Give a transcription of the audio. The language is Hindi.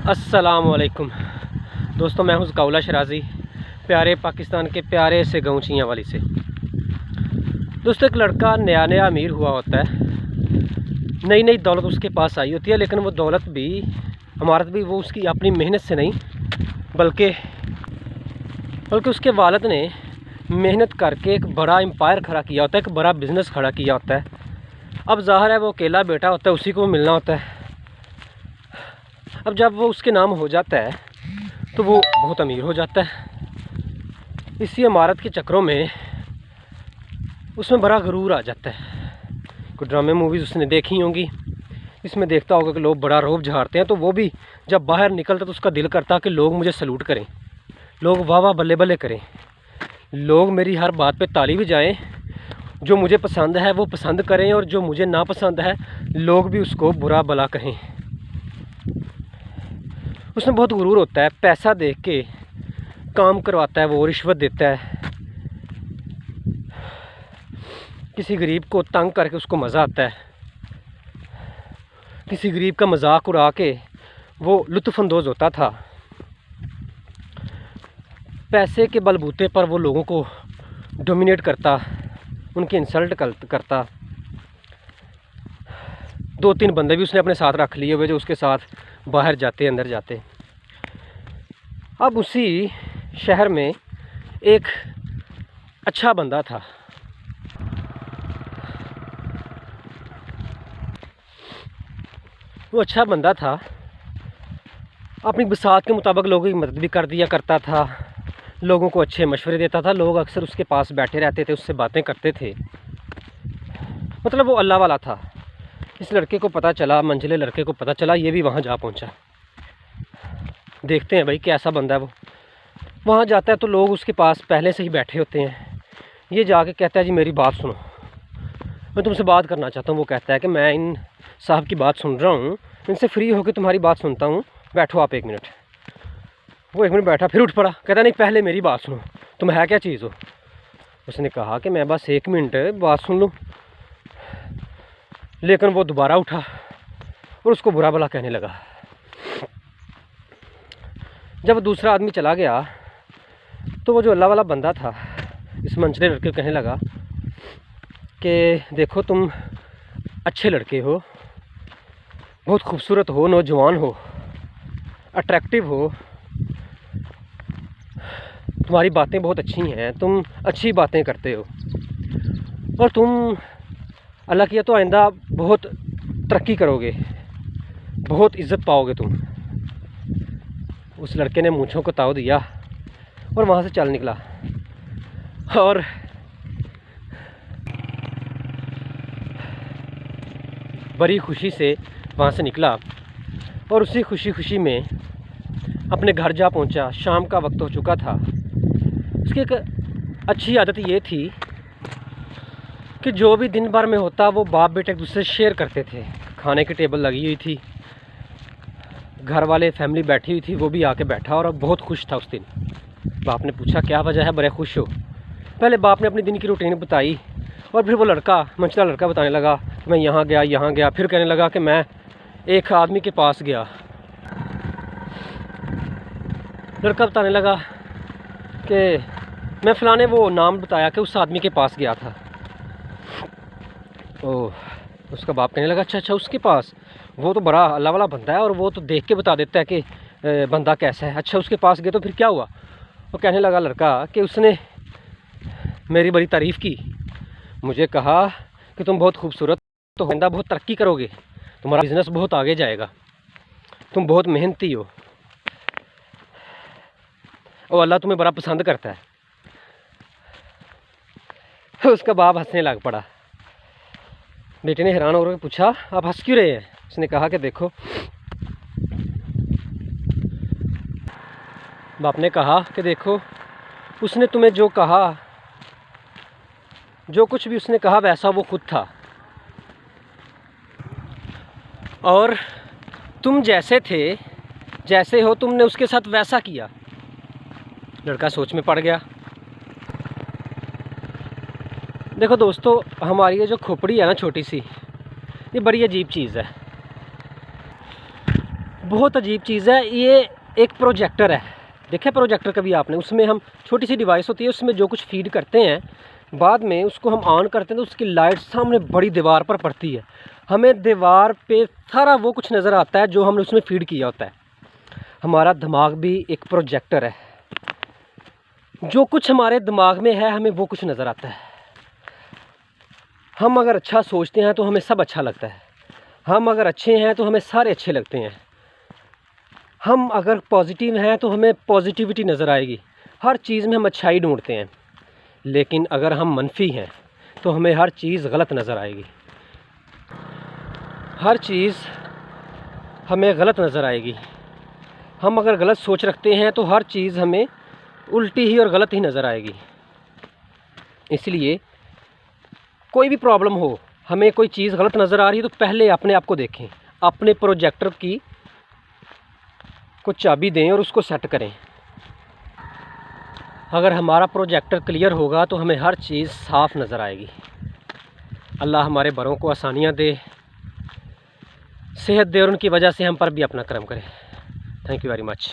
अस्सलामुअलैकुम दोस्तों, मैं हूं ज़काउल्लाह शराजी, प्यारे पाकिस्तान के प्यारे से गाँव चियाँवाली से। दोस्तों, एक लड़का नया नया अमीर हुआ होता है, नई नई दौलत उसके पास आई होती है, लेकिन वो दौलत भी इमारत भी वो उसकी अपनी मेहनत से नहीं बल्कि उसके वालिद ने मेहनत करके एक बड़ा एम्पायर खड़ा किया होता है, एक बड़ा बिज़नेस खड़ा किया होता है। अब ज़ाहिर है वो अकेला बेटा होता है, उसी को मिलना होता है। अब जब वो उसके नाम हो जाता है तो वो बहुत अमीर हो जाता है। इसी इमारत के चक्रों में उसमें बड़ा गुरूर आ जाता है। कुछ ड्रामे मूवीज़ उसने देखी होंगी, इसमें देखता होगा कि लोग बड़ा रोब झाड़ते हैं, तो वो भी जब बाहर निकलता तो उसका दिल करता कि लोग मुझे सलूट करें, लोग वाह वाह बल्ले बल्ले करें, लोग मेरी हर बात पे ताली भी जाएं, जो मुझे पसंद है वो पसंद करें और जो मुझे ना पसंद है लोग भी उसको बुरा भला कहें। उसमें बहुत गुरूर होता है, पैसा देख के काम करवाता है, वो रिश्वत देता है, किसी गरीब को तंग करके उसको मज़ा आता है, किसी गरीब का मजाक उड़ा के वो लुत्फ़अंदोज़ होता था। पैसे के बलबूते पर वो लोगों को डोमिनेट करता, उनकी इंसल्ट करता। 2-3 बंदे भी उसने अपने साथ रख लिए हुए जो उसके साथ बाहर जाते अंदर जाते। अब उसी शहर में एक अच्छा बंदा था, वो अच्छा बंदा था, अपनी बसात के मुताबिक लोगों की मदद भी कर दिया करता था, लोगों को अच्छे मशवरे देता था, लोग अक्सर उसके पास बैठे रहते थे, उससे बातें करते थे, मतलब वो अल्लाह वाला था। इस लड़के को पता चला, मंझले लड़के को पता चला, ये भी वहाँ जा पहुँचा। देखते हैं भाई कैसा बंदा है वो। वहाँ जाता है तो लोग उसके पास पहले से ही बैठे होते हैं। ये जाके कहता है जी मेरी बात सुनो, मैं तुमसे बात करना चाहता हूँ। वो कहता है कि मैं इन साहब की बात सुन रहा हूँ, इनसे फ्री होकर तुम्हारी बात सुनता हूँ, बैठो आप 1 मिनट। वो 1 मिनट बैठा, फिर उठ पड़ा, कहता नहीं पहले मेरी बात सुनो, तुम है क्या चीज़ हो। उसने कहा कि मैं बस 1 मिनट बात सुन लूँ, लेकिन वो दोबारा उठा और उसको बुरा भला कहने लगा। जब दूसरा आदमी चला गया तो वो जो अल्लाह वाला बंदा था इस मंझले लड़के को कहने लगा कि देखो तुम अच्छे लड़के हो, बहुत खूबसूरत हो, नौजवान हो, अट्रैक्टिव हो, तुम्हारी बातें बहुत अच्छी हैं, तुम अच्छी बातें करते हो और तुम अल्लाह किया तो आइंदा बहुत तरक्की करोगे, बहुत इज़्ज़त पाओगे तुम। उस लड़के ने मूँछों को ताव दिया और वहाँ से चल निकला और बड़ी खुशी से वहाँ से निकला और उसी खुशी में अपने घर जा पहुँचा। शाम का वक्त हो चुका था। उसकी एक अच्छी आदत ये थी कि जो भी दिन भर में होता वो बाप बेटे एक दूसरे से शेयर करते थे। खाने की टेबल लगी हुई थी, घर वाले फैमिली बैठी हुई थी, वो भी आके बैठा और बहुत खुश था उस दिन। बाप ने पूछा क्या वजह है, बड़े खुश हो। पहले बाप ने अपनी दिन की रूटीन बताई और फिर वो लड़का, मंझला लड़का बताने लगा कि मैं यहाँ गया, फिर कहने लगा कि मैं एक आदमी के पास गया। लड़का बताने लगा कि मैं फ़लाने, वो नाम बताया कि उस आदमी के पास गया था। ओह, उसका बाप कहने लगा अच्छा उसके पास, वो तो बड़ा अल्लाह वाला बंदा है और वो तो देख के बता देता है कि बंदा कैसा है। अच्छा उसके पास गए तो फिर क्या हुआ। वो कहने लगा लड़का कि उसने मेरी बड़ी तारीफ़ की, मुझे कहा कि तुम बहुत खूबसूरत तो बंदा, बहुत तरक्की करोगे, तुम्हारा बिज़नेस बहुत आगे जाएगा, तुम बहुत मेहनती हो और अल्लाह तुम्हें बड़ा पसंद करता है। उसका बाप हंसने लग पड़ा। बेटे ने हैरान होकर पूछा आप हंस क्यों रहे हैं। उसने कहा कि देखो, बाप ने कहा कि देखो उसने तुम्हें जो कहा, जो कुछ भी उसने कहा वैसा वो खुद था और तुम जैसे थे, जैसे हो, तुमने उसके साथ वैसा किया। लड़का सोच में पड़ गया। देखो दोस्तों, हमारी ये जो खोपड़ी है ना छोटी सी, ये बड़ी अजीब चीज़ है। बहुत अजीब चीज़ है। ये एक प्रोजेक्टर है, देखे प्रोजेक्टर कभी आपने? उसमें हम छोटी सी डिवाइस होती है, उसमें जो कुछ फीड करते हैं, बाद में उसको हम ऑन करते हैं तो उसकी लाइट सामने बड़ी दीवार पर पड़ती है। हमें दीवार पे सारा वो कुछ नज़र आता है जो हमने उसमें फीड किया होता है। हमारा दिमाग भी एक प्रोजेक्टर है, जो कुछ हमारे दिमाग में है हमें वो कुछ नज़र आता है। हम अगर अच्छा सोचते हैं तो हमें सब अच्छा लगता है, हम अगर अच्छे हैं तो हमें सारे अच्छे लगते हैं, हम अगर पॉजिटिव हैं तो हमें पॉजिटिविटी नज़र आएगी, हर चीज़ में हम अच्छाई ढूंढते हैं। लेकिन अगर हम मनफी हैं तो हमें हर चीज़ गलत नज़र आएगी, हर चीज़ हमें गलत नज़र आएगी। हम अगर गलत सोच रखते हैं तो हर चीज़ हमें उल्टी ही और गलत ही नज़र आएगी। इसलिए कोई भी प्रॉब्लम हो, हमें कोई चीज़ गलत नज़र आ रही है तो पहले अपने आप को देखें, अपने प्रोजेक्टर की को चाबी दें और उसको सेट करें। अगर हमारा प्रोजेक्टर क्लियर होगा तो हमें हर चीज़ साफ़ नज़र आएगी। अल्लाह हमारे बड़ों को आसानियाँ दे, सेहत दे और उनकी वजह से हम पर भी अपना करम करे। Thank you very much.